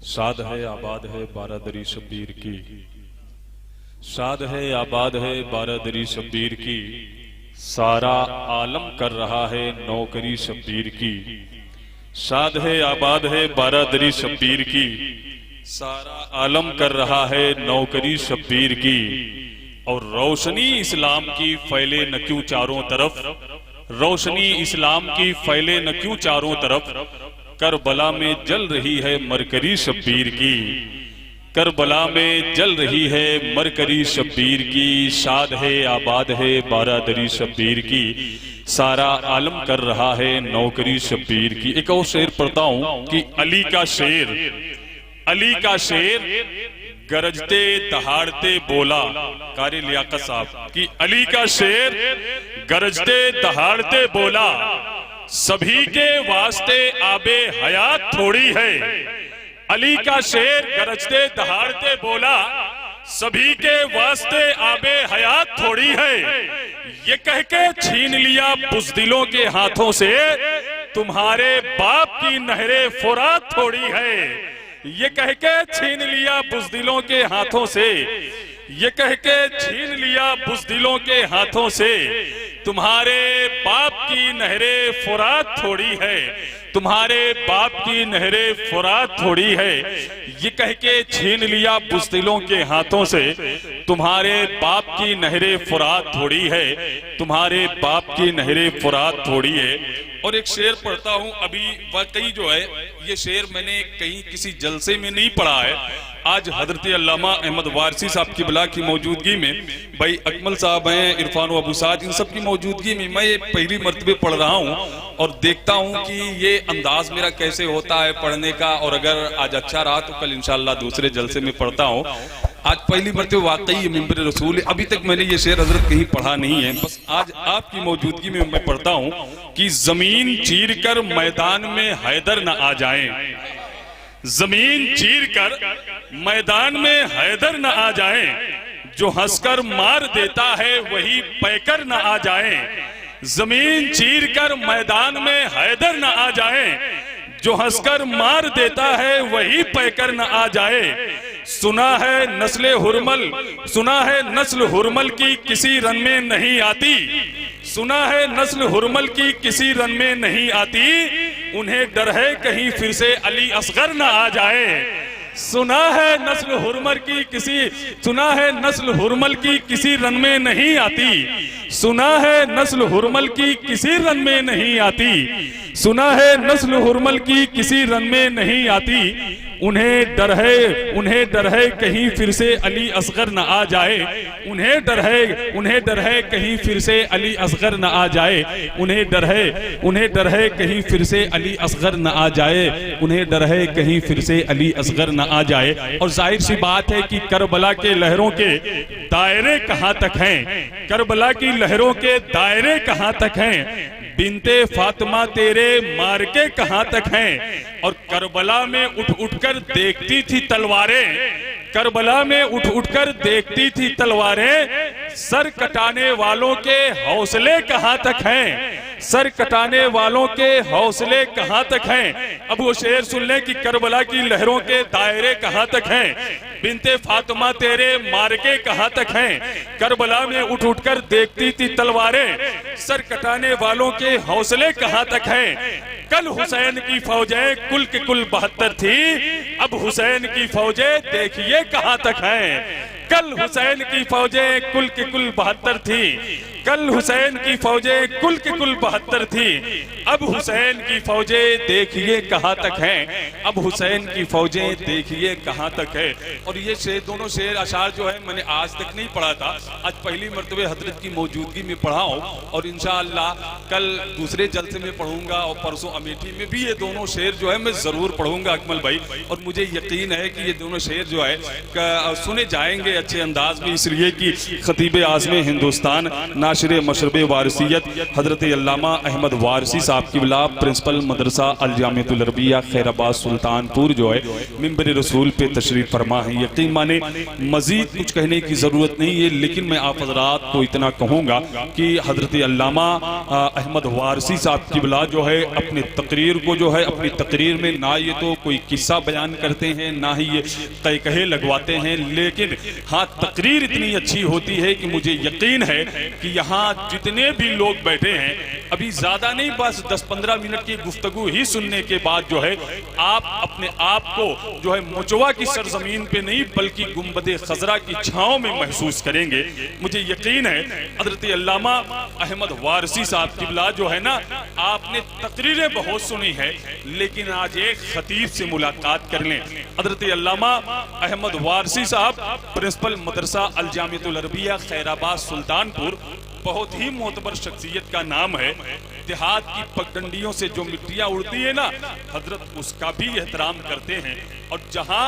شاد ہے آباد ہے بارہ دری شبیر کی، شاد ہے آباد ہے بارہ دری شبیر کی، سارا عالم کر رہا ہے نوکری شبیر کی۔ شاد ہے آباد ہے بارہ دری شبیر کی، سارا عالم کر رہا ہے نوکری شبیر کی۔ اور روشنی اسلام کی پھیلے نہ کیوں چاروں طرف، روشنی اسلام کی پھیلے نہ کیوں چاروں طرف، کربلا میں جل رہی ہے مرکری شبیر کی، کربلا میں جل رہی ہے مرکری شبیر کی۔ شاد ہے آباد ہے بارہ دری شبیر کی، سارا عالم کر رہا ہے نوکری شبیر کی۔ ایک اور شعر پڑھتا ہوں کہ علی کا شعر، علی کا شعر گرجتے دہاڑتے بولا، قاری لیاقت صاحب کہ علی کا شعر گرجتے دہاڑتے بولا، سبھی کے واسطے آب حیات تھوڑی ہے۔ علی کا شعر گرجتے دہاڑتے بولا، سبھی کے واسطے آب حیات تھوڑی ہے۔ یہ کہہ کے چھین لیا بزدلوں کے ہاتھوں سے، تمہارے باپ کی نہر فرات تھوڑی ہے۔ یہ کہہ کے چھین لیا بزدلوں کے ہاتھوں سے، یہ کہہ کے چھین لیا بزدلوں کے ہاتھوں سے، تمہارے باپ کی نہر فرات تھوڑی ہے، تمہارے باپ کی نہر فرات تھوڑی ہے۔ یہ کہہ کے چھین لیا بزدلوں کے ہاتھوں سے، تمہارے باپ کی نہر فرات تھوڑی ہے، تمہارے باپ کی نہر فرات تھوڑی ہے۔ اور ایک شعر پڑھتا ہوں، ابھی واقعی جو ہے یہ شعر میں نے کہیں کسی جلسے میں نہیں پڑھا ہے، آج حضرت علامہ احمد وارثی صاحب کی بلا کی موجودگی میں، بھائی اکمل صاحب ہیں، عرفان و ابو سعد، ان سب کی موجودگی میں میں یہ پہلی مرتبہ پڑھ رہا ہوں اور دیکھتا ہوں کہ یہ انداز میرا کیسے ہوتا ہے پڑھنے کا، اور اگر آج اچھا رہا تو کل انشاءاللہ دوسرے جلسے میں پڑھتا ہوں۔ آج پہلی مرتبہ واقعی یہ ممبر رسول ہے، ابھی تک میں نے یہ شعر حضرت کہیں پڑھا نہیں ہے، بس آج آپ کی موجودگی میں میں پڑھتا ہوں کہ زمین چیر کر میدان میں حیدر نہ آ جائیں، زمین چیر کر میدان میں حیدر نہ آ جائیں، جو ہنس کر مار دیتا ہے وہی پیکر نہ آ جائیں، زمین چیر کر میدان میں حیدر نہ آ جائیں، جو ہنس کر مار دیتا ہے وہی پیکر نہ آ جائے۔ سنا ہے نسل ہرمل، سنا ہے نسل ہرمل کی کسی رن میں نہیں آتی، سنا ہے نسل ہرمل کی کسی رن میں نہیں آتی، انہیں ڈر ہے کہیں پھر سے علی اصغر نہ آ جائے۔ سنا ہے نسل ہرمل کی کسی، سنا ہے نسل ہرمل کی کسی رن میں نہیں آتی، سنا ہے نسل ہرمل کی کسی رن میں نہیں آتی، سنا ہے نسل ہرمل کی کسی رن میں نہیں آتی، انہیں ڈر ہے، انہیں ڈر ہے کہیں پھر سے علی اصغر نہ آ جائے، انہیں ڈر ہے، انہیں ڈر ہے کہیں پھر سے علی اصغر نہ آ جائے، انہیں ڈر ہے، انہیں ڈر ہے کہیں پھر سے علی اصغر نہ آ جائے، انہیں ڈر ہے کہیں پھر سے علی اصغر نہ آ جائے۔ اور ظاہر سی بات ہے کہ کربلا کے لہروں کے دائرے کہاں تک ہیں، کربلا کی لہروں کے دائرے کہاں تک ہیں، بنت فاطمہ تیرے مارکے کہاں تک ہیں، اور کربلا میں اٹھ اٹھ کر دیکھتی تھی تلواریں، کربلا میں اٹھ اٹھ کر دیکھتی تھی تلواریں، سر کٹانے والوں کے حوصلے کہاں تک ہیں، سر کٹانے والوں کے حوصلے کہاں تک ہیں۔ اب وہ شعر سن لیں کہ کربلا کی لہروں کے دائرے کہاں تک ہیں، بنت فاطمہ تیرے مارکے کہاں تک ہیں، کربلا میں اٹھ اٹھ کر دیکھتی تھی تلواریں، سر کٹانے والوں کے حوصلے کہاں تک ہیں۔ کل حسین کی فوجیں کل کے کل 72 تھی، اب حسین کی فوجیں دیکھیے کہاں تک ہیں۔ کل حسین کی فوجیں کل کے کل 72 تھی، کل حسین کی فوجیں کل کے کل 72 تھی، اب حسین کی فوجیں دیکھیے کہاں تک ہیں، اب حسین کی فوجیں دیکھیے کہاں تک ہے۔ اور یہ شعر، دونوں شعر اشعار جو ہے میں نے آج تک نہیں پڑھا تھا، آج پہلی مرتبہ حضرت کی موجودگی میں پڑھا ہوں، اور انشاءاللہ کل دوسرے جلسے میں پڑھوں گا، اور پرسوں امیٹھی میں بھی یہ دونوں شعر جو ہے میں ضرور پڑھوں گا اکمل بھائی، اور مجھے یقین ہے کہ یہ دونوں شعر جو ہے سنے جائیں گے اچھے انداز میں، اس لیے کہ خطیب اعظم ہندوستان ناشر مشرب وارثیت حضرت علامہ احمد وارثی صاحب قبلہ پرنسپل مدرسہ الجامعۃ العربیہ خیر آباد سلطان پور جو ہے منبر رسول پہ تشریف فرما ہے. یقین مانے مزید کچھ کہنے کی ضرورت نہیں ہے، لیکن میں آپ حضرات کو اتنا کہوں گا کہ حضرت علامہ احمد وارثی صاحب قبلہ جو ہے اپنے تقریر کو جو ہے اپنی تقریر میں نہ یہ تو کوئی قصہ بیان کرتے ہیں نہ ہی یہ کہے لگواتے ہیں، لیکن ہاں تقریر اتنی اچھی ہوتی ہے کہ مجھے یقین ہے کہ یہاں جتنے بھی لوگ بیٹھے ہیں ابھی زیادہ نہیں، بس 10-15 منٹ کی گفتگو ہی سننے کے بعد جو ہے آپ اپنے آپ کو جو ہے مجوہ کی سرزمین پہ نہیں بلکہ گنبد خضرا کی چھاؤں میں محسوس کریں گے. مجھے یقین ہے حضرت علامہ احمد وارثی صاحب قبلہ جو ہے نا، آپ نے تقریریں بہت سنی ہے لیکن آج ایک خطیب سے ملاقات کر لیں. حضرت علامہ احمد وارثی صاحب پرنسپل مدرسہ الجامعۃ العربیہ خیر آباد سلطان پور، بہت ہی معتبر شخصیت کا نام ہے. دیہات کی پگڈنڈیوں سے جو مٹیاں اڑتی ہے نا، حضرت اس کا بھی احترام کرتے ہیں، اور جہاں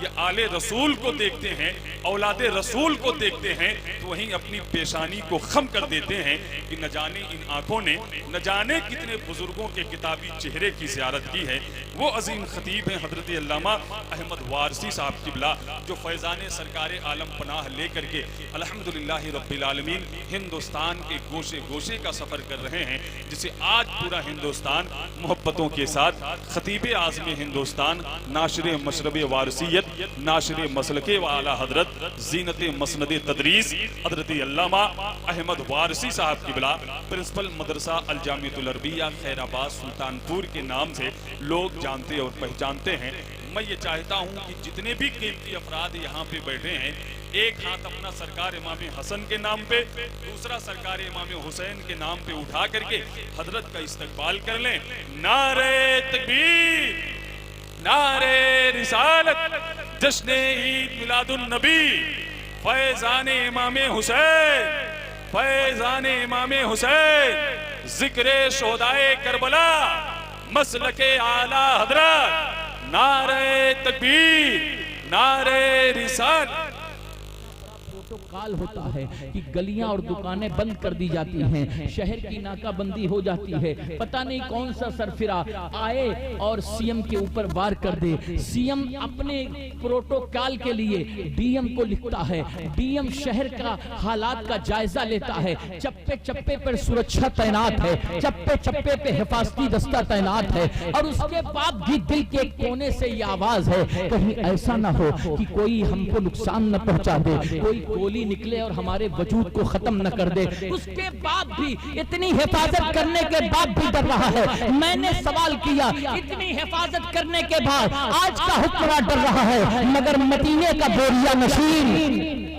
یہ آل رسول کو دیکھتے ہیں، اولاد رسول کو دیکھتے ہیں، تو وہیں اپنی پیشانی کو خم کر دیتے ہیں کہ نہ جانے ان آنکھوں نے نہ جانے کتنے بزرگوں کے کتابی چہرے کی زیارت کی ہے. وہ عظیم خطیب ہیں حضرت علامہ احمد وارثی صاحب قبلہ، جو فیضان سرکار عالم پناہ لے کر کے الحمدللہ رب العالمین ہندوستان کے گوشے گوشے کا سفر کر رہے ہیں، جسے آج پورا ہندوستان محبتوں کے ساتھ خطیب اعظم ہندوستان، ناشر مشرب وارثیت، ناشر مسلک والا حضرت، زینت مسند تدریس حضرت علامہ احمد وارثی صاحب قبلہ پرنسپل مدرسہ الجامعۃ العربیہ خیر آباد سلطان پور کے نام سے لوگ جانتے اور پہچانتے ہیں. میں یہ چاہتا ہوں کہ جتنے بھی قیمتی افراد یہاں پہ بیٹھے ہیں، ایک ہاتھ اپنا سرکار امام حسن کے نام پہ، دوسرا سرکار امام حسین کے نام پہ اٹھا کر کے حضرت کا استقبال کر لیں. نعرہ تکبیر، نعرہ رسالت، جشن عید میلاد النبی، فیضان امام حسین، فیضان امام حسین، ذکر شہدائے کربلا، مسلک اعلی حضرت. نعرہ تکبیر، نعرہ رسالت. کال ہوتا ہے کہ گلیاں اور دکانیں بند کر دی جاتی ہیں، شہر کی ناکہ بندی ہو جاتی ہے، پتہ نہیں کون سا سرفراہ آئے اور سی ایم کے اوپر وار کر دے. سی ایم اپنے پروٹوکال کے لیے ڈی ایم کو لکھتا ہے، ڈی ایم شہر کا حالات کا جائزہ لیتا ہے، چپے چپے پر سرکشا تعینات ہے، چپے چپے پہ حفاظتی دستہ تعینات ہے، اور اس کے بعد بھی دل کے کونے سے یہ آواز ہے کہیں ایسا نہ ہو کہ کوئی ہم کو نقصان نہ پہنچا دے، کوئی گولی نکلے اور ہمارے وجود کو ختم نہ کر دے. اس کے بعد بھی اتنی حفاظت کرنے کے بعد بھی ڈر رہا ہے. میں نے سوال کیا، اتنی حفاظت کرنے کے بعد آج کا حکمراں ڈر رہا ہے، مگر مدینے کا بوریا نشین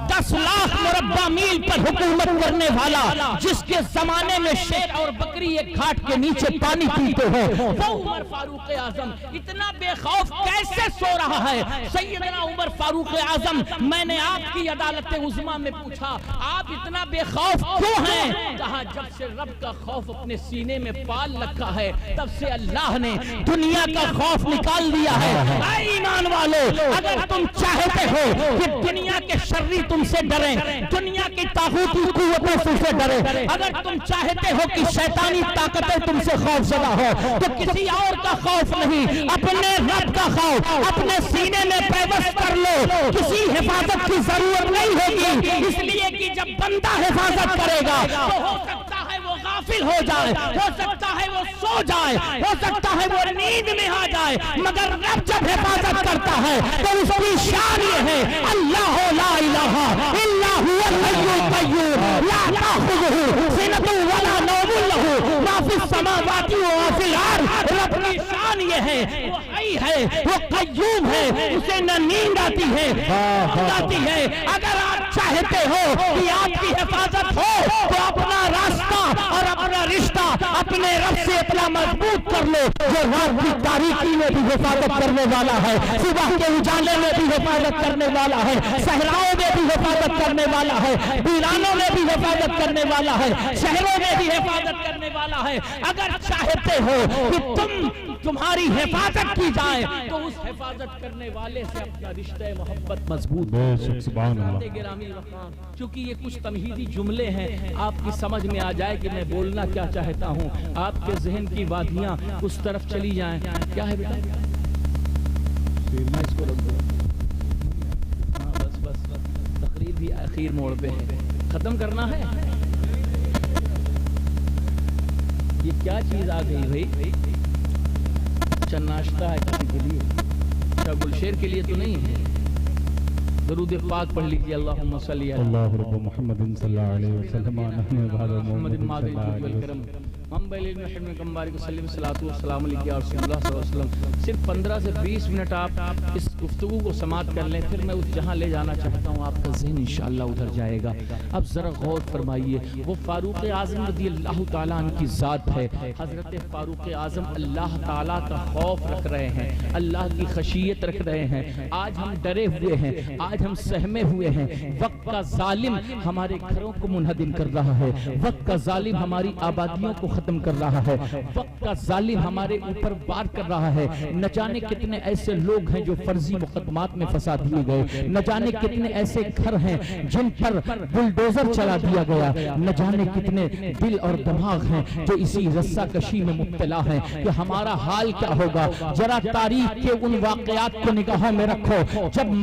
10 لاکھ مربع میل پر حکومت کرنے والا، جس کے زمانے میں شیر اور بکری ایک گھاٹ کے نیچے پانی پیتے ہیں، وہ عمر فاروق اعظم اتنا بے خوف کیسے سو رہا ہے؟ سیدنا عمر فاروق اعظم، میں نے آپ کی عدالت عظمیٰ میں پوچھا آپ اتنا بے خوف کیوں ہیں؟ کہا جب سے رب کا خوف اپنے سینے میں پال رکھا ہے تب سے اللہ نے دنیا کا خوف نکال دیا ہے. اے ایمان والو، اگر تم چاہتے ہو کہ دنیا کے شری تم سے ڈریں، دنیا کی طاغوتی قوتوں سے ڈریں، اگر تم چاہتے ہو کہ شیطانی طاقتیں تم سے خوف زدہ ہو، تو کسی اور کا خوف نہیں، اپنے رب کا خوف اپنے سینے میں پیوست کر لو. کسی حفاظت کی ضرورت نہیں ہوگی، اس لیے کہ جب بندہ حفاظت کرے گا تو ہو سکتا ہے وہ غافل ہو جائے، ہو سکتا ہے وہ سو جائے، ہو سکتا ہے وہ نیند میں آ جائے، مگر رب جب حفاظت کرتا ہے تو اس کی شان یہ ہے اللہ لا الہ الا هو الحی القیوم لا تأخذه سنۃ ولا نوم له ما فی السماوات وما فی الارض. رب کی شان یہ ہے وہ حی ہے، وہ قیوم ہے، اسے نہ نیند آتی ہے ہے. اگر آپ چاہتے ہو کہ آپ کی حفاظت ہو تو اپنا راستہ اور اپنا رشتہ اپنے رب سے اتنا مضبوط کر لو جو رات کی تاریکی میں بھی حفاظت کرنے والا ہے، صبح کے اجالے میں بھی حفاظت کرنے والا ہے، صحراؤں میں بھی حفاظت کرنے والا ہے، ویرانوں میں بھی حفاظت کرنے والا ہے، شہروں میں بھی حفاظت کرنے والا ہے. اگر چاہتے ہو کہ تمہاری حفاظت کی جائے تو اس حفاظت کرنے والے سے اپنا رشتہ محبت مضبوط کرو. گرامی وقار چونکہ یہ کچھ تمہیدی جملے ہیں, آپ کی سمجھ میں آ جائے کہ میں بولنا کیا چاہتا ہوں, آپ کے ذہن کی وادیاں اس طرف چلی جائیں. کیا ہے بیٹا؟ میں اس کو رکھ دوں. ہاں بس بس تقریر بھی اخیر موڑ پہ ہے, ختم کرنا ہے. یہ کیا چیز آ گئی بھائی؟ اچھا ناشتہ ہے کسی کے لیے, اچھا گلشیر کے لیے تو نہیں ہے. درود پاک پڑھ لیجیے. اللہم صلی اللہ رب محمد صلی اللہ علیہ وسلم محمد ماضی والکرم ہم بیل محمد کمباری کو سلیم صلاۃ والسلام علیہ یا رسول اللہ صلی اللہ علیہ وسلم. صرف 15 سے 20 منٹ آپ اس گفتگو کو سماعت کر لیں, پھر میں اس جہاں لے جانا چاہتا ہوں آپ کا ذہن انشاءاللہ ادھر جائے گا. اب ذرا غور فرمائیے, وہ فاروق اعظم رضی اللہ تعالیٰ عنہ کی ذات ہے. حضرت فاروق اعظم اللہ تعالیٰ کا خوف رکھ رہے ہیں, اللہ کی خشیت رکھ رہے ہیں. آج ہم ڈرے ہوئے ہیں, آج ہم سہمے ہوئے ہیں. وقت کا ظالم ہمارے گھروں کو منہدم کر رہا ہے, وقت کا ظالم ہماری آبادیوں کو ختم کر رہا ہے, وقت کا ظالم ہمارے اوپر وار کر رہا ہے. نہ جانے کتنے ایسے لوگ ہیں جو فرضی مقدمات میں پھنسا دیے گئے, نہ جانے کتنے ایسے گھر ہیں جن پر بلڈوزر چلا دیا گیا, نہ جانے کتنے دل اور دماغ ہیں جو اسی رسہ کشی میں مبتلا ہیں کہ ہمارا حال کیا ہوگا. ذرا تاریخ کے ان واقعات کو نگاہوں میں رکھو جب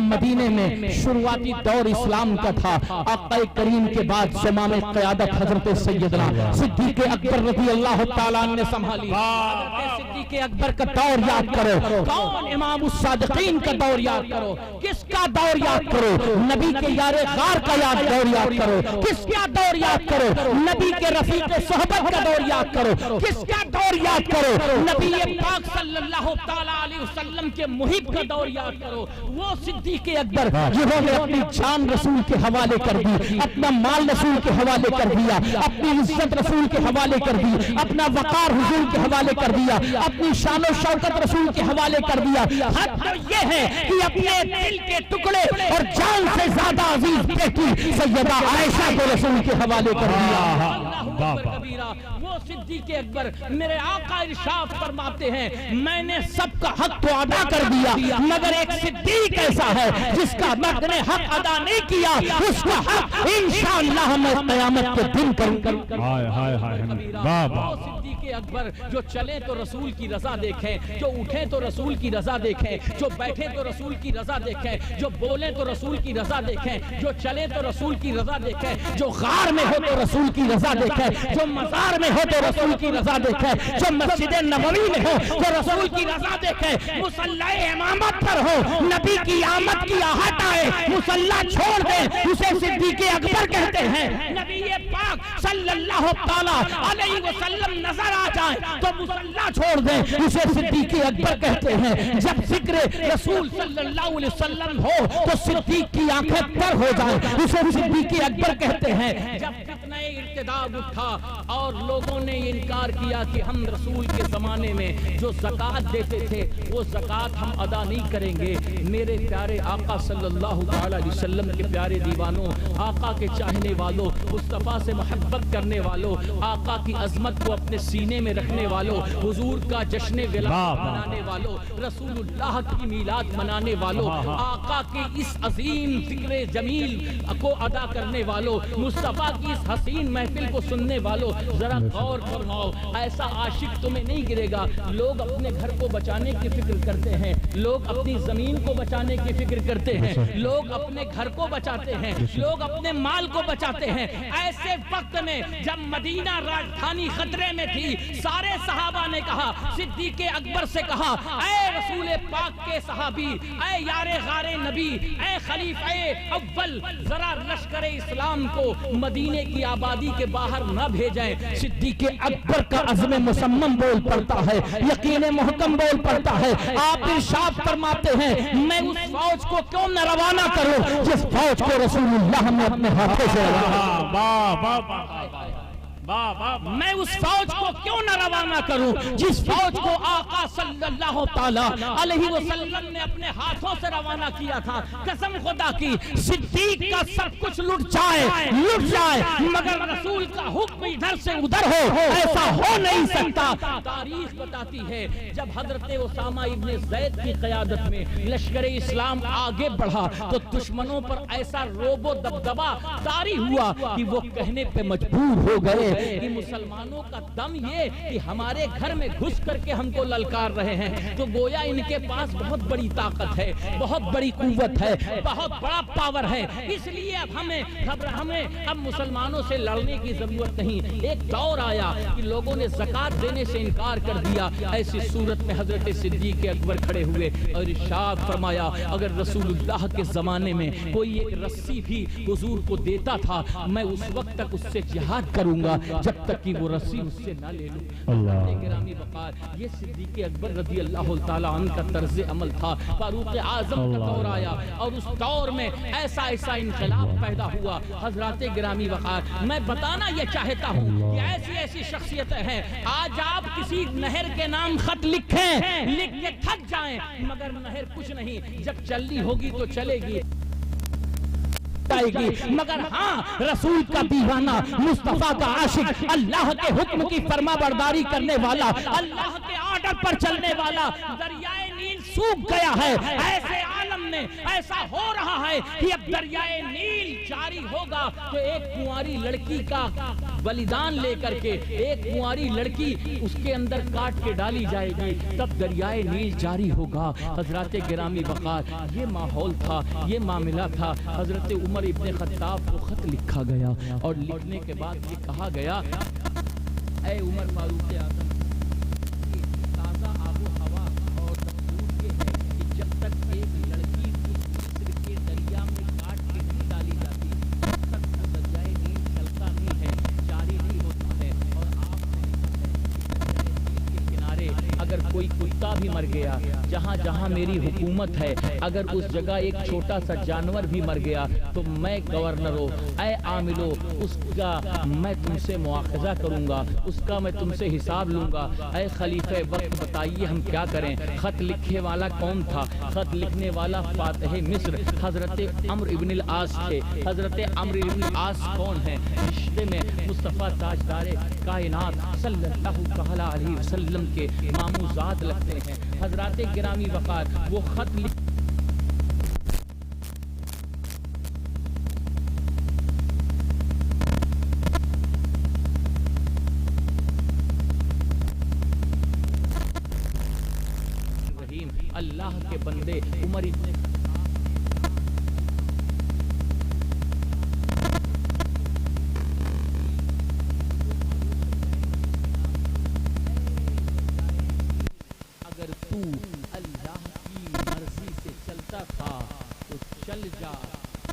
مدینے میں شروعاتی دور اسلام کا تھا. آقا کریم کے بعد زمام قیادت حضرت سیدنا صدیق اکبر رضی اللہ تعالیٰ عنہ نے سنبھالی. حضرت صدیق اکبر کا دور یاد کرو, کون امام الصادقین کا دور یاد کرو, کس کا دور یاد کرو, نبی کے یار غار کا دور یاد کرو, کس کا دور یاد کرو, نبی کے رفیق صحبت کا دور یاد کرو, کس کا دور یاد کرو, نبی پاک صلی اللہ تعالیٰ علیہ وسلم کے محب کا دور یاد کرو. وہ صدیق اکبر جنہوں نے اپنی جان رسول کے حوالے کر دی, اپنا مال رسول کے حوالے کر دیا, اپنی عزت رسول کے حوالے کر دی, اپنا وقار حضور کے حوالے کر دیا, اپنی شان و شوکت رسول کے حوالے کر دیا. حد تو یہ ہے کہ اپنے دل کے ٹکڑے اور جان سے زیادہ عزیز بیٹی سیدہ عائشہ کو رسول کے حوالے کر دیا. اللہ اکبر کبیرہ. وہ صدیق اکبر میرے آقا ارشاد فرماتے ہیں, میں نے سب کا حق تو ادا کر دیا مگر ایک صدیق ایسا ہے جس کا میں نے حق ادا نہیں کیا, اس کا حق انشاءاللہ میں قیامت کے دن کروں. ہائے ہائے ہائے بابا. صدیق اکبر جو چلیں تو رسول کی رضا دیکھیں, جو اٹھیں تو رسول کی رضا دیکھیں, جو بیٹھیں تو رسول کی رضا دیکھیں, جو بولیں تو رسول کی رضا دیکھیں, جو چلیں تو رسول کی رضا دیکھیں, جو غار میں ہو تو رسول کی رضا دیکھیں, جو مزار میں ہو تو رسول کی رضا دیکھیں, جو مسجد نبوی میں ہو تو رسول کی رضا دیکھیں, مصلی امامت پر ہو نبی کی آمد کی آہٹ آئے, مصلی چھوڑ دیں اسے صدیق اکبر کہتے ہیں. نبی پاک صلی اللہ تعالیٰ علیہ وسلم نظر آ جائیں تو مصلی چھوڑ دیں اسے صدیق اکبر کہتے ہیں. جب ذکر رسول صلی اللہ علیہ وسلم ہو تو صدیق کی آنکھیں تر ہو جائیں اسے صدیق اکبر کہتے ہیں. جب فتنہ ارتداد اٹھا اور لوگوں نے انکار کیا کہ ہم رسول کے زمانے میں جو زکوٰۃ دیتے تھے وہ زکوٰۃ ہم ادا نہیں کریں گے, میرے پیارے آقا صلی اللہ علیہ وسلم کے پیارے دیوانوں, آقا کے چاہنے والوں, مصطفیٰ سے محبت کرنے والوں, آقا کی عظمت کو اپنے سینے میں رکھنے والوں, حضور کا جشن ولادت منانے والوں, رسول اللہ کی میلاد منانے والوں, آقا کے اس عظیم ذکر جمیل کو ادا کرنے والوں, مصطفیٰ کی اس حسین محفل کو سننے والوں, ذرا غور فرماؤ. ایسا عاشق تمہیں نہیں گرے گا. لوگ اپنے گھر کو بچانے کی فکر کرتے ہیں, لوگ اپنی زمین کو بچانے کی فکر کرتے ہیں, لوگ اپنے گھر کو بچاتے ہیں, لوگ اپنے مال کو بچاتے ہیں. ایسے وقت میں جب مدینہ راجدھانی خطرے میں تھی, سارے صحابہ نے کہا, صدیق اکبر سے کہا, اے رسول پاک کے صحابی, اے یار غار نبی, اے خلیفہ اول, ذرا لشکر اسلام کو مدینے کی آبادی کے باہر نہ بھیجیں. صدیق اکبر کا عزم مصمم بول پڑتا ہے, یقین محکم بول پڑتا ہے. آپ ارشاد فرماتے ہیں, میں اس فوج کو کیوں نہ روانہ کروں جس فوج کو رسول اللہ نے اپنے ہاتھوں سے میں اس فوج کو کیوں نہ روانہ کروں جس فوج کو آقا صلی اللہ تعالی علیہ وسلم نے اپنے ہاتھوں سے روانہ کیا تھا. قسم خدا کی صدیق کا سب کچھ لٹ جائے مگر رسول کا حکم ادھر سے ادھر ہو ایسا ہو نہیں سکتا. تاریخ بتاتی ہے جب حضرت اسامہ ابن زید کی قیادت میں لشکر اسلام آگے بڑھا تو دشمنوں پر ایسا روب و دبدبا طاری ہوا کہ وہ کہنے پہ مجبور ہو گئے کہ مسلمانوں کا دم یہ کہ ہمارے گھر میں گھس کر کے ہم کو للکار رہے ہیں. تو گویا ان کے پاس بہت بڑی طاقت ہے, بہت بڑی قوت ہے, بہت بڑا پاور ہے, اس لیے اب ہمیں اب مسلمانوں سے لڑنے کی ضرورت نہیں. ایک دور آیا کہ لوگوں نے زکات دینے سے انکار کر دیا. ایسی صورت میں حضرت صدیق اکبر کھڑے ہوئے اور ارشاد فرمایا اگر رسول اللہ کے زمانے میں کوئی ایک رسی بھی حضور کو دیتا تھا میں اس وقت تک اس سے جہاد کروں گا جب تک کہ وہ رسی اس سے نہ لے لوں. گرامی وقار یہ صدیق اکبر رضی اللہ تعالی عنہ کا طرز عمل تھا. فاروق اعظم کا دور آیا اور اس دور میں ایسا انقلاب پیدا ہوا. حضرات گرامی وقار میں بتانا یہ چاہتا ہوں کہ ایسی شخصیتیں ہیں. آج آپ کسی نہر کے نام خط لکھ کے تھک جائیں مگر نہر کچھ نہیں, جب چلنی ہوگی تو چلے گی مگر ہاں رسول کا دیوانہ, مصطفیٰ کا عاشق, اللہ کے حکم کی فرما برداری کرنے والا, اللہ کے آرڈر پر چلنے والا. دریائے نیل سوکھ گیا ہے. ایسے عالم میں ایسا ہو رہا ہے کہ اب دریائے نیل جاری ہوگا تو ایک کنواری لڑکی کا بلیدان لے کر کے ایک کنواری لڑکی اس کے اندر کاٹ کے ڈالی جائے گی تب دریائے نیل جاری ہوگا. حضرات گرامی وقار یہ ماحول تھا, یہ معاملہ تھا. حضرت عمر ابن خطاب کو خط لکھا گیا اور لکھنے کے بعد یہ کہا گیا اے عمر فاروق اعظم تازہ آب و ہوا اور دستور یہ ہے کہ جب تک ایک لڑکی مصر کے دریا میں کاٹ کے نہیں ڈالی جاتی تب تک دریائے نیل چلتا نہیں ہے, جاری نہیں ہوتا ہے. اور آپ نے کے کنارے اگر کوئی کتا بھی مر گیا, جہاں جہاں میری حکومت ہے اگر اس جگہ ایک چھوٹا سا جانور بھی مر گیا تو میں گورنروں اے عاملوں اس کا میں تم سے مواخذہ کروں گا, اس کا میں تم سے حساب لوں گا. اے خلیفہ وقت بتائیے ہم کیا کریں. خط لکھنے والا کون تھا؟ خط لکھنے والا فاتح مصر حضرت عمرو ابن العاص تھے. حضرت عمرو ابن العاص کون ہیں؟ رشتے میں مصطفیٰ تاجدار کائنات صلی اللہ تعالی علیہ وسلم کے ماموزاد لگتے ہیں. حضرات گرامی وقار وہ خط رحیم اللہ کے بندے عمر ابن اللہ کی مرضی سے چلتا تھا تو چل جا.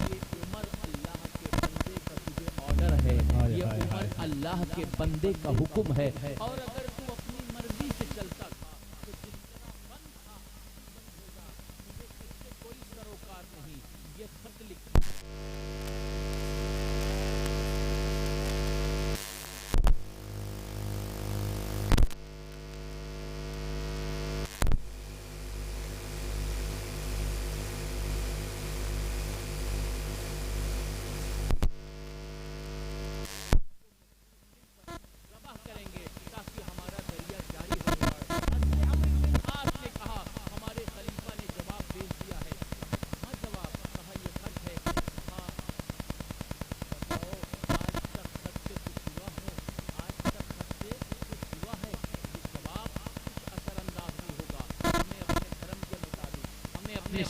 یہ عمر اللہ کے بندے کا تجھے آرڈر ہے, یہ عمر اللہ کے بندے کا حکم ہے. اور اگر تو اپنی مرضی سے چلتا تھا تو جتنا بن تھا مجھے اس سے کوئی سروکار نہیں. یہ خط لکھ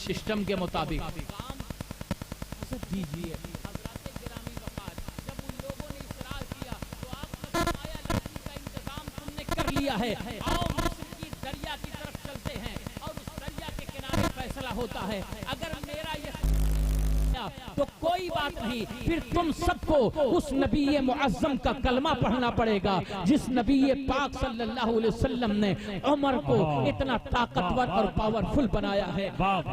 سسٹم کے مطابق کام دیجیے. حضرات گرامی وقار جب ان لوگوں نے اصرار کیا تو آپ نے فرمایا لڑکی کا انتظام تم نے کر لیا ہے, آؤ مصر کی دریا کی طرف چلتے ہیں اور اس دریا کے کنارے فیصلہ ہوتا ہے. اگر میرا یہ تو کوئی بات نہیں, پھر تم سب کو اس نبی معظم کا کلمہ پڑھنا پڑے گا جس نبی پاک صلی اللہ علیہ وسلم نے عمر کو اتنا طاقتور اور پاورفل بنایا ہے. آپ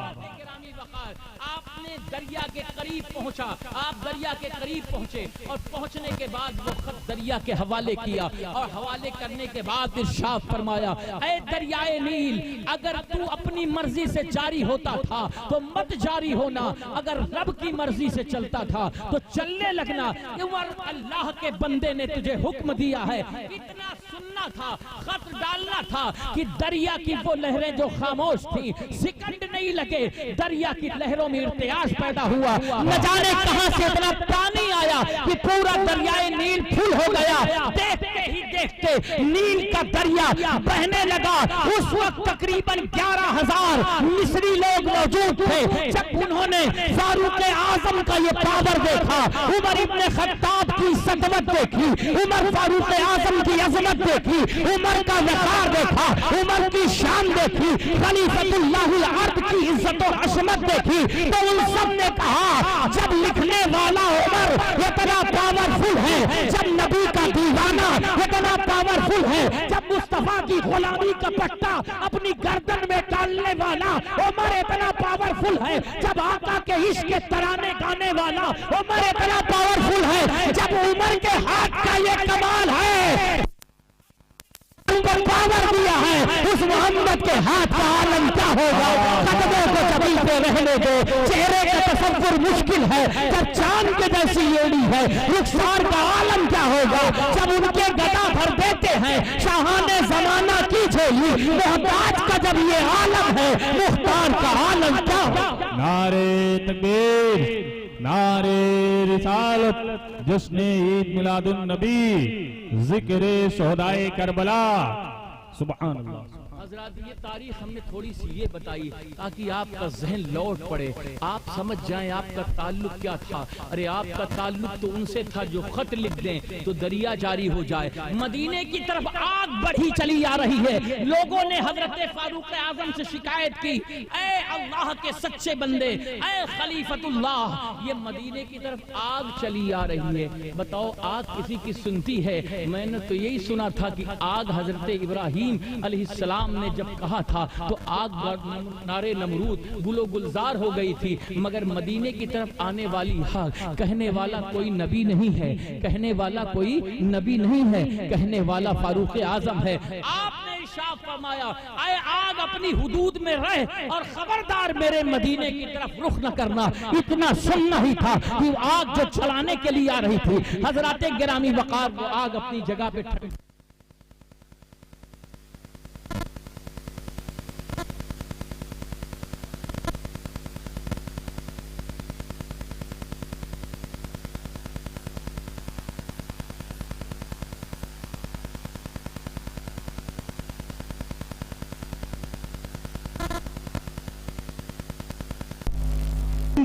نے دریا کے قریب پہنچا، آپ دریا کے قریب پہنچے اور پہنچنے کے بعد وہ خط دریا کے حوالے کیا اور حوالے کرنے کے بعد ارشاد فرمایا اے دریائے نیل اگر تو اپنی مرضی سے جاری ہوتا تھا تو مت جاری ہونا، اگر رب کی مرضی سے چلتا تھا تو چلنے لگنا۔ عمر اللہ کے بندے نے تجھے حکم دیا ہے، اتنا سننا تھا، خط ڈالنا تھا کہ دریا کی وہ لہریں جو خاموش تھیں سیکنڈ نہیں لگے، دریا کی لہروں میں ارتعاش پیدا ہوا، نہ جانے کہاں سے اتنا پانی آیا کہ پورا دریائے نیل پھول ہو گیا۔ دیکھتے ہی دیکھتے نیل کا دریا بہنے لگا۔ اس وقت تقریباً 11,000 مصری لوگ موجود تھے۔ جب انہوں نے فاروق اعظم کا یہ پاور دیکھا، عمر ابن خطاب کی صدمت دیکھی، عمر فاروق اعظم کی عظمت دیکھی، عمر کا وقار دیکھا، عمر کی شان دیکھی، خلیفۃ اللہ الارض کی عزت و عظمت دیکھی، تو ان سب نے کہا جب لکھنے والا عمر اتنا پاورفل ہے، جب نبی کا دیوانہ اتنا پاورفل ہے، جب مصطفیٰ کی غلامی کا پٹا اپنی گردن میں ڈالنے والا عمر اتنا پاورفل ہے، جب آقا کے عشق کے ترانے گانے والا عمر اتنا پاورفل ہے، جب عمر کے ہاتھ کا یہ کمال ہے پر پاور دیا ہے، اس محمد کے ہاتھ کا عالم کیا ہوگا؟ قدموں کو چبیتے رہنے دو، چہرے کا تصور مشکل ہے، جب چاند کے جیسی ایڑی ہے، رخسار کا عالم کیا ہوگا؟ جب ان کے گدا بھر دیتے ہیں شاہان زمانہ کی جھولی، محتاج کا جب یہ عالم ہے، مختار کا عالم کیا ہوگا؟ نعرے تکبیر، نعرے رسالت، جشن عید میلاد النبی، ذکر شہدائے کربلا، سبحان اللہ۔ حضرات یہ تاریخ ہم نے تھوڑی سی یہ بتائی تاکہ آپ کا ذہن لوٹ پڑے، آپ سمجھ جائیں آپ کا تعلق کیا تھا۔ ارے آپ کا تعلق تو ان سے تھا جو خط لکھ دیں تو دریا جاری ہو جائے۔ مدینے کی طرف آگ بڑھی چلی آ رہی ہے، لوگوں نے حضرت فاروق اعظم سے شکایت کی اے اللہ کے سچے بندے، اے خلیفۃ اللہ، یہ مدینے کی طرف آگ چلی آ رہی ہے، بتاؤ آگ کسی کی سنتی ہے؟ میں نے تو یہی سنا تھا کہ آگ حضرت ابراہیم علیہ السلام نے جب کہا تھا تو آگ نارے نمرود گل و گلزار ہو گئی تھی، مگر مدینے کی طرف آنے والی آگ، کہنے والا کوئی نبی نہیں ہے، کہنے والا کوئی نبی نہیں ہے، کہنے والا فاروق اعظم ہے۔ آپ نے ارشاد فرمایا اے آگ اپنی حدود میں رہ اور خبردار میرے مدینے کی طرف رخ نہ کرنا۔ اتنا سننا ہی تھا کہ آگ جو چلانے کے لیے آ رہی تھی، حضرات گرامی وقار، وہ آگ اپنی جگہ پہ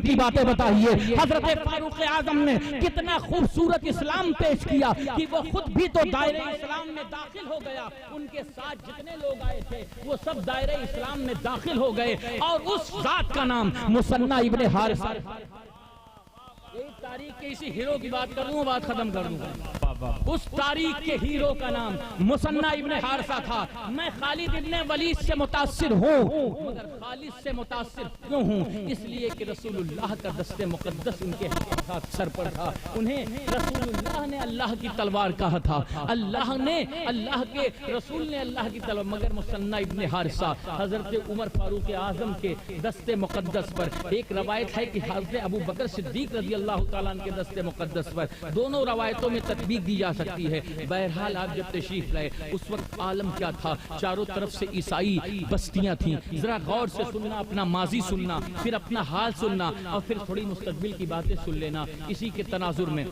کی باتیں بتائیے۔ حضرت فاروق اعظم نے کتنا خوبصورت اسلام پیش کیا کہ وہ خود بھی تو دائرہ اسلام میں داخل ہو گیا، ان کے ساتھ جتنے لوگ آئے تھے وہ سب دائرہ اسلام میں داخل ہو گئے، اور اس ذات کا نام مثنی ابن حارثہ۔ ایک تاریخ کے اسی ہیرو کی بات کر دوں، بات ختم کر دوں۔ اس تاریخ کے ہیرو کا نام مثنی ابن حارثہ تھا۔ میں خالد ابن ولید سے متاثر ہوں، مگر خالد سے متاثر کیوں ہوں؟ اس لیے کہ رسول اللہ کا دست مقدس ان کے ہاتھ سر پر تھا، انہیں رسول اللہ نے اللہ کی تلوار کہا تھا، اللہ کے رسول نے اللہ کی تلوار، مگر مثنی ابن حارثہ حضرت عمر فاروق اعظم کے دست مقدس پر، ایک روایت ہے کہ حضرت ابو بکر صدیق رضی اللہ تعالیٰ عنہ کے دست مقدس پر، دونوں روایتوں میں تطبیق دی جا سکتی ہے۔ بہرحال آپ جب تشریف لائے اس وقت عالم کیا تھا؟ چاروں طرف سے عیسائی بستیاں تھیں۔ ذرا غور سے سننا، اپنا ماضی سننا، پھر اپنا حال سننا، اور پھر تھوڑی مستقبل کی باتیں سن لینا اسی کے تناظر میں۔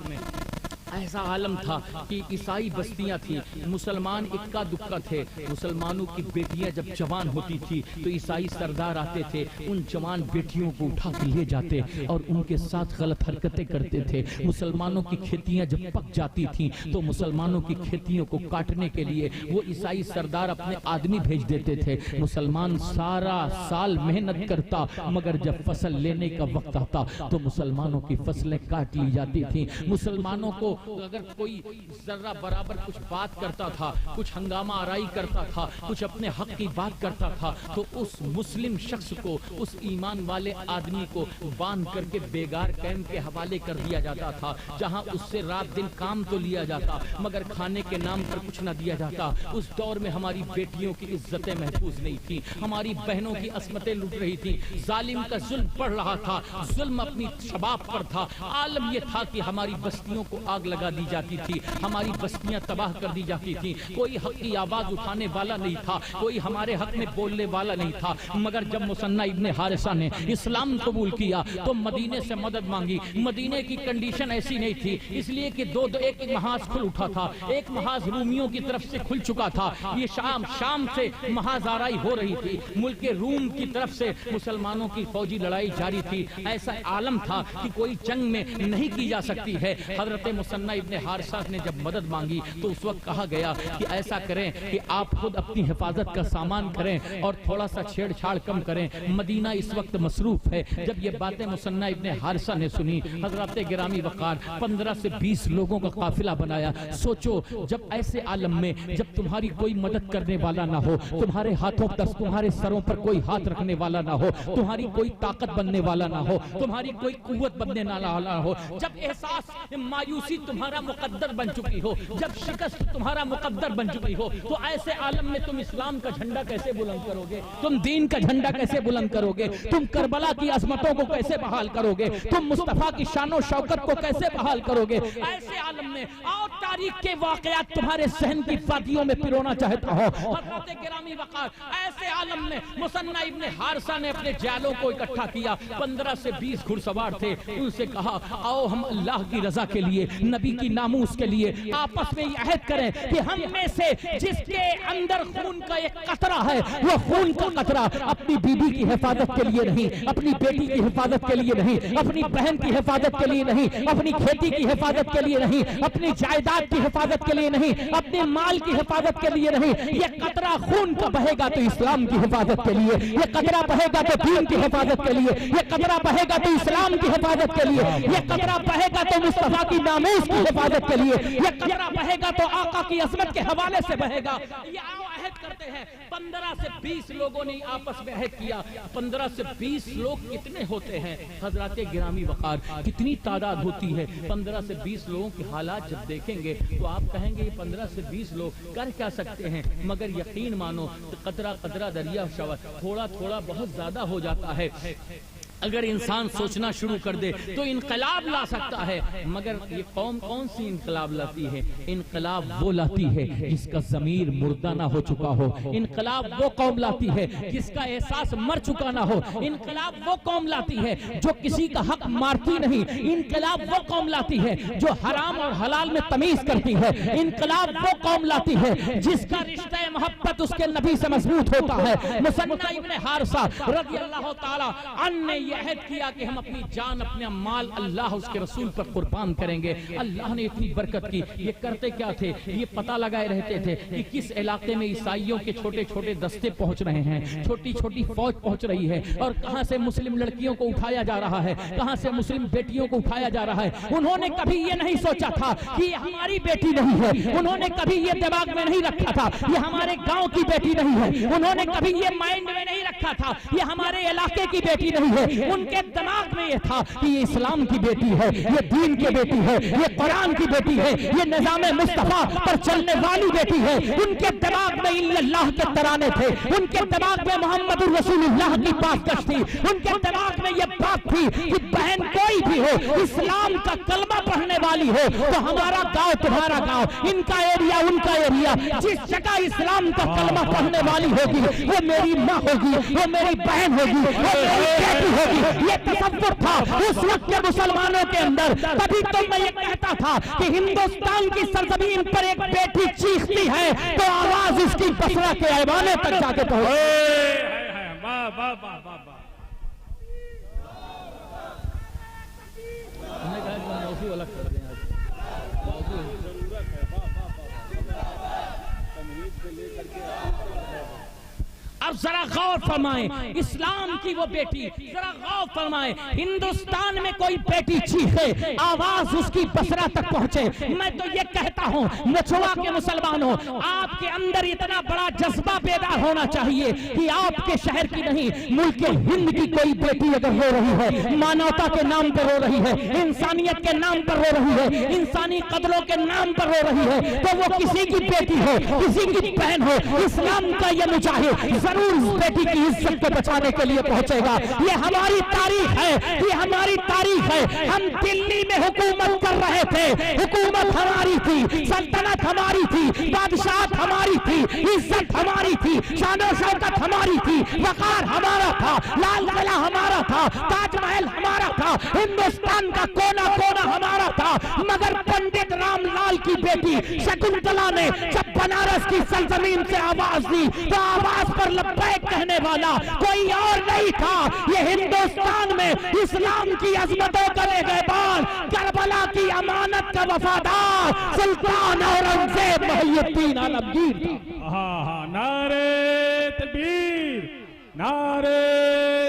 ایسا عالم تھا کہ عیسائی بستیاں تھیں، مسلمان اکا دکا تھے۔ مسلمانوں کی بیٹیاں جب جوان ہوتی تھی تو عیسائی سردار آتے تھے، ان جوان بیٹیوں کو اٹھا کے لے جاتے اور ان کے ساتھ غلط حرکتیں کرتے تھے۔ مسلمانوں کی کھیتیاں جب پک جاتی تھیں تو مسلمانوں کی کھیتیوں کو کاٹنے کے لیے وہ عیسائی سردار اپنے آدمی بھیج دیتے تھے۔ مسلمان سارا سال محنت کرتا، مگر جب فصل لینے کا وقت آتا تو مسلمانوں کی فصلیں کاٹ لی جاتی تھیں۔ مسلمانوں کو اگر کوئی ذرہ برابر کچھ بات کرتا تھا، کچھ ہنگامہ آرائی کرتا تھا، کچھ اپنے حق کی بات کرتا تھا، تو اس مسلم شخص کو، اس ایمان والے آدمی کو باندھ کر کے بیگار کیمپ کے حوالے کر دیا جاتا تھا، جہاں اس سے رات دن کام تو لیا جاتا مگر کھانے کے نام پر کچھ نہ دیا جاتا۔ اس دور میں ہماری بیٹیوں کی عزتیں محفوظ نہیں تھی، ہماری بہنوں کی عصمتیں لٹ رہی تھی، ظالم کا ظلم پڑ رہا تھا، ظلم اپنی شباب پر تھا۔ عالم یہ تھا کہ ہماری بستیوں کو آگ لگا دی جاتی تھی، ہماری بستیاں تباہ کر دی جاتی تھی، کوئی حق کی آواز اٹھانے والا نہیں تھا، کوئی ہمارے حق میں بولنے والا نہیں تھا۔ مگر جب مثنیٰ ابن حارثہ نے اسلام قبول کیا تو مدینے سے مدد مانگی۔ مدینے کی کنڈیشن ایسی نہیں تھی، اس لیے کہ ایک محاذ کھل اٹھا تھا، ایک محاذ رومیوں کی طرف سے کھل چکا تھا، یہ شام سے محاذ آرائی ہو رہی تھی، ملک روم کی طرف سے مسلمانوں کی فوجی لڑائی جاری تھی۔ ایسا عالم تھا کہ کوئی جنگ میں نہیں کی جا سکتی ہے۔ حضرت مثنیٰ ابن حارثہ نے جب مدد مانگی تو اس وقت کہا گیا کہ ایسا کریں کہ آپ خود اپنی حفاظت کا سامان کریں اور تھوڑا سا چھیڑ چھاڑ کم کریں، مدینہ اس وقت مصروف ہے۔ جب یہ باتیں مثنیٰ ابن حارثہ نے سنی، حضرات گرامی وقار 15 سے 20 لوگوں کا قافلہ بنایا۔ سوچو جب ایسے عالم میں جب تمہاری کوئی مدد کرنے والا نہ ہو، تمہارے ہاتھوں پر، تمہارے سروں پر کوئی ہاتھ رکھنے والا نہ ہو، تمہاری کوئی طاقت بننے والا نہ ہو، تمہاری کوئی قوت بننے والا ہو، جب احساس مایوسی تمہارا مقدر بن چکی ہو، جب شکست تمہارا مقدر بن چکی ہو، تو ایسے عالم میں تم اسلام کا جھنڈا کیسے بلند کرو گے؟ تم دین کا جھنڈا کیسے بلند کرو گے؟ تم کربلا کی عظمتوں کو کیسے بحال کرو گے؟ تم مصطفیٰ کی شان و شوکت کو کیسے بحال کرو گے؟ ایسے عالم میں اور تاریخ کے واقعات تمہارے ذہن کی وادیوں میں پرونا چاہتا ہو۔ حضرات گرامی وقار ایسے عالم میں مثنیٰ ابن حارثہ نے اپنے جالوں کو اکٹھا کیا، 15 سے 20 گھڑ سوار تھے، ان سے کہا آؤ ہم اللہ کی رضا کے لیے، نبی کی ناموس کے لیے آپس میں یہ عہد کریں کہ ہم میں سے جس کے اندر خون کا ایک قطرہ ہے، وہ خون کا قطرہ اپنی بیوی کی حفاظت کے لیے نہیں، اپنی بیٹی کی حفاظت کے لیے نہیں، اپنی بہن کی حفاظت کے لیے نہیں، اپنی کھیتی کی حفاظت کے لیے نہیں، اپنی جائیداد کی حفاظت کے لیے نہیں، اپنے مال کی حفاظت کے لیے نہیں، یہ قطرہ خون کا بہے گا تو اسلام کی حفاظت کے لیے، یہ قطرہ بہے گا تو دین کی حفاظت کے لیے، یہ قطرہ بہے گا تو اسلام کی حفاظت کے لیے، یہ قطرہ بہے گا تو مصطفیٰ کی ناموس کی حفاظت کے لیے، یہ قطرہ بہے گا تو آقا کی عظمت کے حوالے سے بہے گا۔ یہ عہد کرتے ہیں 15 سے 20 لوگوں نے آپس میں عہد کیا۔ 15 سے 20 لوگ کتنے ہوتے ہیں حضرات گرامی وقار؟ کتنی تعداد ہوتی ہے؟ 15 سے 20 لوگوں کے حالات جب دیکھیں گے تو آپ کہیں گے یہ 15 سے 20 لوگ کر کیا سکتے ہیں؟ مگر یقین مانو قطرہ قطرہ دریا شور، تھوڑا تھوڑا بہت زیادہ ہو جاتا ہے۔ اگر انسان سوچنا شروع کر دے تو انقلاب لا سکتا ہے۔ مگر یہ قوم کون سی انقلاب لاتی ہے؟ انقلاب وہ لاتی ہے جس کا ضمیر مردہ نہ ہو چکا ہو، انقلاب وہ قوم لاتی ہے جس کا احساس مر چکا نہ ہو، انقلاب وہ قوم لاتی ہے جو کسی کا حق مارتی نہیں، انقلاب وہ قوم لاتی ہے جو حرام اور حلال میں تمیز کرتی ہے، انقلاب وہ قوم لاتی ہے جس کا رشتہ محبت اس کے نبی سے مضبوط ہوتا ہے۔ مثنیٰ ابن حارثہ رضی اللہ تعالی عنہ نے یہ عہد کیا کہ ہم اپنی جان، اپنا مال اللہ اس کے رسول پر قربان کریں گے۔ اللہ نے اتنی برکت کی۔ یہ کرتے کیا تھے؟ یہ پتہ لگائے رہتے تھے کہ کس علاقے میں عیسائیوں کے چھوٹے چھوٹے دستے پہنچ رہے ہیں، چھوٹی چھوٹی فوج پہنچ رہی ہے، اور کہاں سے مسلم لڑکیوں کو اٹھایا جا رہا ہے، کہاں سے مسلم بیٹیوں کو اٹھایا جا رہا ہے۔ انہوں نے کبھی یہ نہیں سوچا تھا کہ یہ ہماری بیٹی نہیں ہے، انہوں نے کبھی یہ دماغ میں نہیں رکھا تھا یہ ہمارے گاؤں کی بیٹی نہیں ہے، انہوں نے کبھی یہ مائنڈ میں نہیں رکھا تھا یہ ہمارے علاقے کی بیٹی نہیں ہے۔ ان کے دماغ میں یہ تھا کہ یہ اسلام کی بیٹی ہے، یہ دین کی بیٹی ہے، یہ قرآن کی بیٹی ہے، یہ نظام مصطفیٰ پر چلنے والی بیٹی ہے۔ ان کے دماغ میں اللہ کے ترانے تھے، ان کے دماغ میں محمد رسول اللہ کی بات تھی، ان کے دماغ میں یہ بات تھی کہ بہن کوئی بھی ہو اسلام کا کلمہ پڑھنے والی ہو تو ہمارا گاؤں تمہارا گاؤں، ان کا ایریا ان کا ایریا، جس جگہ اسلام کا کلمہ پڑھنے والی ہوگی وہ میری ماں ہوگی، وہ میری بہن ہوگی، وہ میری بیٹی ہوگی۔ یہ تصور تھا اس وقت کے مسلمانوں کے اندر۔ تبھی تو میں یہ کہتا تھا کہ ہندوستان کی سرزمین پر ایک بیٹی چیختی ہے تو آواز اس کی بصرہ کے ایوانے تک جا کے پہنچے۔ عرض ذرا غور فرمائیں، اسلام کی وہ بیٹی، ذرا غور فرمائیں، ہندوستان میں کوئی بیٹی چیخے، آواز اس کی بصرہ تک پہنچے۔ میں تو یہ کہتا ہوں نچوا کے مسلمانوں، آپ کے اندر اتنا بڑا جذبہ بیدار ہونا چاہیے کہ آپ کے شہر کی نہیں، ملک ہند کی کوئی بیٹی اگر رو رہی ہے، مانوتا کے نام پر رو رہی ہے، انسانیت کے نام پر رو رہی ہے، انسانی قدروں کے نام پر رو رہی ہے، تو وہ کسی کی بیٹی ہو، کسی کی بہن ہو، اسلام کا یہ مجاہد ضرور اس بیٹی کی عزت کو بچانے کے لیے پہنچے گا۔ یہ ہماری تاریخ ہے، یہ ہماری تاریخ ہے۔ ہم دلی میں حکومت کر رہے تھے، حکومت ہماری تھی، سلطنت ہماری تھی، بادشاہت ہماری تھی، عزت ہماری تھی، شان و شوکت ہماری تھی، وقار ہمارا تھا، لال قلعہ ہمارا تھا، تاج محل ہمارا تھا، ہندوستان کا کونا کونا ہمارا تھا، مگر پنڈت رام لال کی بیٹی شکنتلا نے جب بنارس کی سرزمین سے آواز دی تو آواز پر لبیک کہنے والا کوئی اور نہیں تھا، یہ ہندوستان میں اسلام کی عظمتوں کا نگہبان، کربلا کی امانت کا وفادار سلطان اورنگزیب محی الدین عالمگیر تھا۔ نعرہ تکبیر، نعرہ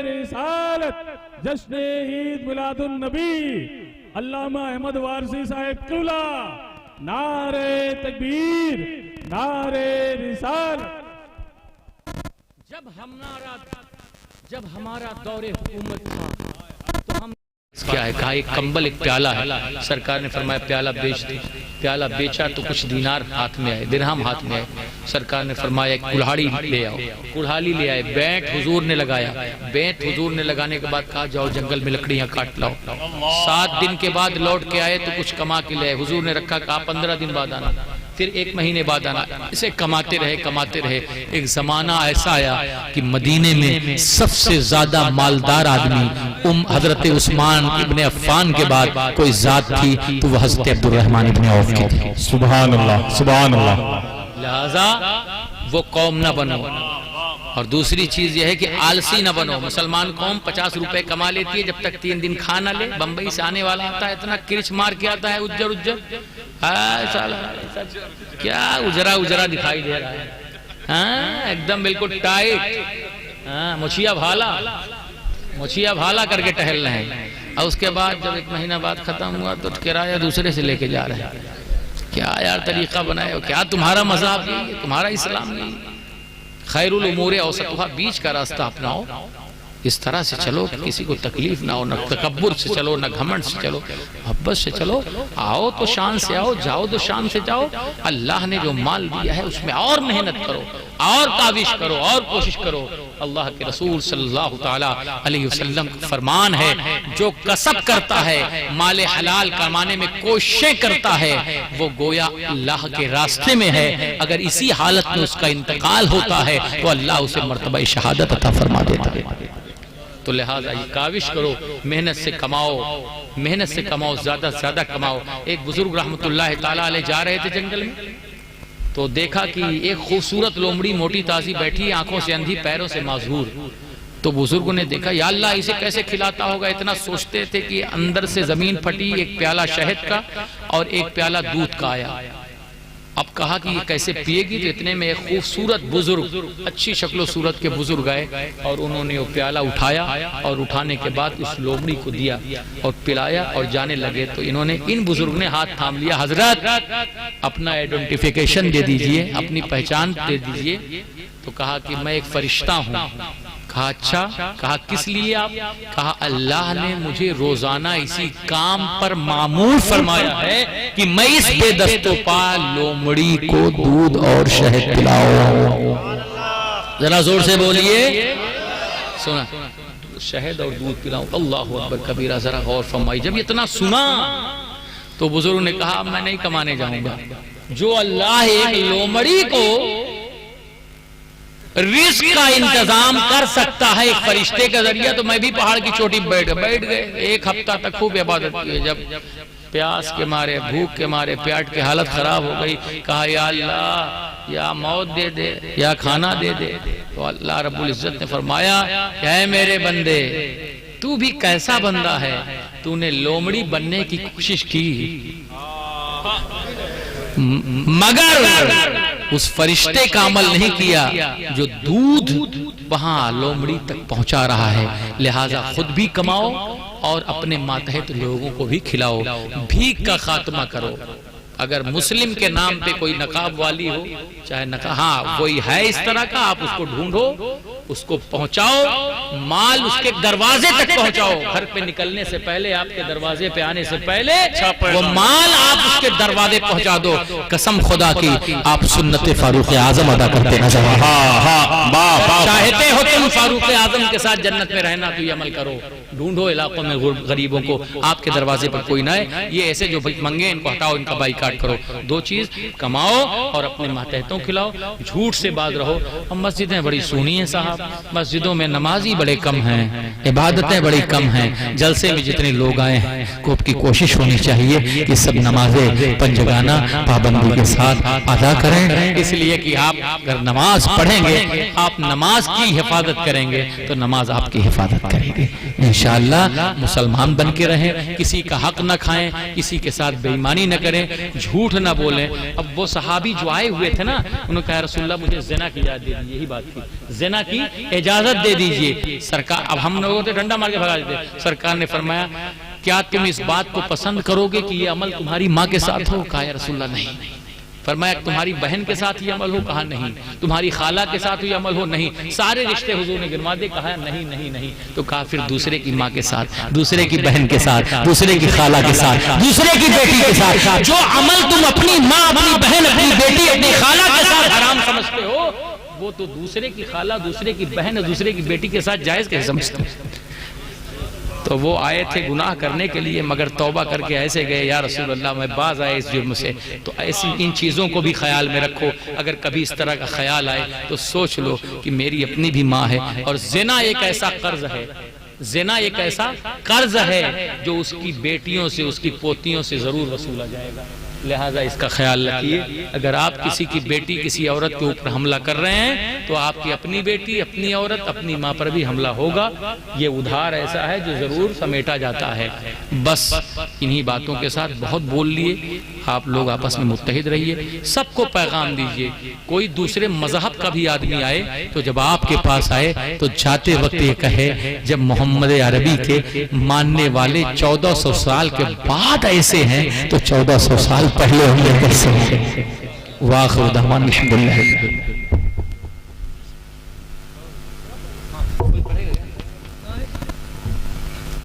رسالت، جشن عید میلاد النبی، علامہ احمد وارثی صاحب قبلہ، نعرہ تکبیر، نعرہ رسالت۔ جب ہمارا دور حکومت تھا تو ہم کیا ہے کہا ایک کمبل ایک پیالہ ہے، سرکار نے فرمایا پیالہ بیچ دے، پیالہ بیچا تو کچھ دینار ہاتھ میں آئے، درہم ہاتھ میں آئے، سرکار نے فرمایا ایک کلہاڑی لے آؤ، کلہاڑی لے آئے، بینٹ حضور نے لگایا، بینٹ حضور نے لگانے کے بعد کہا جاؤ جنگل میں لکڑیاں کاٹ لاؤ، 7 دن کے بعد لوٹ کے آئے تو کچھ کما کے لے آئے، حضور نے رکھا، کہا 15 دن بعد آنا، پھر 1 مہینے بعد آنا، اسے کماتے رہے، ایک زمانہ ایسا آیا کہ مدینے میں سب سے زیادہ مالدار آدمی حضرت عثمان ابن عفان کے بعد کوئی ذات تھی تو وہ حضرت عبد الرحمن ابن عوف کی تھی۔ سبحان اللہ، سبحان اللہ۔ لہذا وہ قوم نہ بنو، اور دوسری چیز یہ ہے کہ آلسی نہ بنو۔ مسلمان قوم 50 روپے کما لیتی ہے، جب تک 3 دن کھا نہ لے، بمبئی سے آنے والا آتا ہے اتنا کرچ مار کے آتا ہے، اجر کیا اجرا دکھائی دے رہا ہے، ہاں ایک دم بالکل ٹائٹ، ہاں مچھیا بھالا کر کے ٹہل رہے ہیں، اور اس کے بعد جب 1 مہینہ بعد ختم ہوا تو کرایہ دوسرے سے لے کے جا رہے ہیں۔ کیا یار طریقہ بنائے ہو، کیا تمہارا مذہب نہیں، تمہارا اسلام نہیں؟ خیر الامور اوسطھا، بیچ کا راستہ اپناؤ، اس طرح سے چلو کہ کسی کو تکلیف نہ ہو، نہ تکبر سے چلو، نہ گھمنڈ سے چلو، محبت سے چلو، آؤ تو شان سے آؤ، جاؤ تو شان سے جاؤ، اللہ نے جو مال دیا ہے اس میں اور محنت کرو، اور کاوش کرو، اور کوشش کرو۔ اللہ کے رسول صلی اللہ تعالیٰ علیہ وسلم کا فرمان ہے، جو کسب کرتا ہے، مال حلال کمانے میں کوششیں کرتا ہے، وہ گویا اللہ کے راستے میں ہے، اگر اسی حالت میں اس کا انتقال ہوتا ہے تو اللہ اسے مرتبہ شہادت عطا فرما دیتا ہے۔ تو لہٰذا یہ کاوش کرو، محنت سے کماؤ، زیادہ سے زیادہ کماؤ۔ ایک بزرگ رحمت اللہ تعالیٰ علیہ جا رہے تھے جنگل میں، تو دیکھا کہ ایک خوبصورت لومڑی موٹی تازی بیٹھی، آنکھوں سے اندھی، پیروں سے معذور، تو بزرگوں نے دیکھا یا اللہ اسے کیسے کھلاتا ہوگا، اتنا سوچتے تھے کہ اندر سے زمین پھٹی، ایک پیالہ شہد کا اور ایک پیالہ دودھ کا آیا۔ اب کہا کہ یہ کیسے پیے گی، تو اتنے میں ایک خوبصورت بزرگ، اچھی شکل و صورت کے بزرگ آئے اور انہوں نے وہ پیالہ اٹھایا، اور اٹھانے کے بعد اس لومڑی کو دیا اور پلایا اور جانے لگے، تو انہوں نے ان بزرگ نے ہاتھ تھام لیا، حضرت اپنا آئیڈینٹیفیکیشن دے دیجئے، اپنی پہچان دے دیجئے۔ تو کہا کہ میں ایک فرشتہ ہوں۔ کہا اچھا، کہا کس لیے آپ؟ کہا اللہ نے مجھے روزانہ اسی کام پر معمور فرمایا ہے کہ میں اس بے دست و پا لومڑی کو دودھ اور شہد پلاؤں۔ ذرا زور سے بولیے، سنا شہد اور دودھ پلاؤں، اللہ اکبر کبیرہ۔ ذرا غور فرمائی، جب اتنا سنا تو بزرگ نے کہا میں نہیں کمانے جاؤں گا، جو اللہ ایک لومڑی کو رزق کا انتظام کر سکتا ہے ایک فرشتے کا ذریعہ، تو میں بھی پہاڑ کی چوٹی بیٹھ گئے۔ 1 ہفتہ تک خوب عبادت کی، جب پیاس کے مارے، بھوک کے مارے، پیٹ کی حالت خراب ہو گئی، کہا یا اللہ یا موت دے دے یا کھانا دے دے، تو اللہ رب العزت نے فرمایا کہ اے میرے بندے، تو بھی کیسا بندہ ہے، تو نے لومڑی بننے کی کوشش کی، مگر اس فرشتے کا عمل نہیں کیا جو دودھ وہاں لومڑی تک پہنچا رہا ہے. لہٰذا خود بھی کماؤ اور اپنے ماتحت لوگوں کو بھی کھلاؤ. بھیک کا خاتمہ کرو. اگر مسلم کے نام پہ کوئی نقاب والی ہو, چاہے نقاب, ہاں کوئی ہے اس طرح کا, آپ اس کو ڈھونڈو, اس کو پہنچاؤ, مال اس کے دروازے تک پہنچاؤ. گھر پہ نکلنے سے پہلے, آپ کے دروازے پہ آنے سے پہلے وہ مال آپ اس کے دروازے پہنچا دو. قسم خدا کی آپ سنت فاروق اعظم ادا کرتے نظر آئے. چاہتے ہو تم فاروق اعظم کے ساتھ جنت میں رہنا تو یہ عمل کرو. ڈھونڈو علاقوں میں غریبوں کو, آپ کے دروازے پر کوئی نہ ہے. یہ ایسے جو بھیک منگے ان کو ہٹاؤ, ان کا بائیکاٹ کرو. دو چیز, کماؤ اور اپنے ماتحتوں کھلاؤ. جھوٹ سے باز رہو. اب مسجدیں بڑی سونی ہیں صاحب, مسجدوں میں نمازی بڑے کم ہیں, عبادتیں بڑی کم ہیں. جلسے میں جتنے لوگ آئے ہیں کو کی کوشش ہونی چاہیے کہ سب نمازیں پنجگانہ پابندی کے ساتھ ادا کریں. اس لیے کہ آپ اگر نماز پڑھیں گے, آپ نماز کی حفاظت کریں گے تو نماز آپ کی حفاظت کرے گی. انشاءاللہ مسلمان بن کے رہیں, کسی کا حق نہ کھائیں, کسی کے ساتھ بے ایمانی نہ کریں, جھوٹ نہ بولیں. اب وہ صحابی جو آئے ہوئے تھے نا, انہوں نے کہا رسول اللہ مجھے زنا کی اجازت دے دیجیے. یہی بات تھی, زنا کی اجازت دے دیجیے. سرکار, اب ہم لوگوں سے ڈنڈا مار کے بھگا دیتے. سرکار نے فرمایا کیا تم اس بات کو پسند کرو گے کہ یہ عمل تمہاری ماں کے ساتھ ہو؟ کہا یا رسول اللہ نہیں. فرمایا تمہاری بہن کے ساتھ یہ عمل ہو؟ کہا نہیں. تمہاری خالہ کے ساتھ یہ عمل ہو؟ نہیں. سارے رشتے حضور نے گنوا دے. کہا نہیں نہیں نہیں. تو کہا پھر دوسرے کی ماں کے ساتھ, دوسرے کی بہن کے ساتھ, دوسرے کی خالہ کے ساتھ, دوسرے کی بیٹی کے ساتھ, جو عمل تم اپنی ماں, اپنی بہن, اپنی بیٹی, اپنی خالہ کے ساتھ حرام سمجھتے ہو, وہ تو دوسرے کی خالہ, دوسرے کی بہن, دوسرے کی بیٹی کے ساتھ جائز کیسے سمجھتے ہو؟ تو وہ آئے تھے گناہ کرنے کے لیے, مگر توبہ کر کے ایسے گئے یا رسول اللہ میں باز آئے اس جرم سے. تو ایسی ان چیزوں کو بھی خیال میں رکھو. اگر کبھی اس طرح کا خیال آئے تو سوچ لو کہ میری اپنی بھی ماں ہے, اور زنا ایک ایسا قرض ہے, زنا ایک ایسا قرض ہے جو اس کی بیٹیوں سے, اس کی پوتیوں سے ضرور وصولا جائے گا. لہٰذا اس کا خیال رکھیے. اگر آپ کسی کی بیٹی کسی عورت کے اوپر حملہ کر رہے ہیں تو آپ کی اپنی بیٹی, اپنی عورت, اپنی ماں پر بھی حملہ ہوگا. یہ ادھار ایسا ہے جو ضرور سمیٹا جاتا ہے. بس انہی باتوں کے ساتھ بہت بول لیے. آپ لوگ آپس میں متحد رہیے, سب کو پیغام دیجئے. کوئی دوسرے مذہب کا بھی آدمی آئے تو جب آپ کے پاس آئے تو جاتے وقت یہ کہے جب محمد عربی کے ماننے والے 1400 سال کے بعد ایسے ہیں تو 1400 سال پہلے ہوں گے کیسے ہیں. واخر دعوانا الحمدللہ.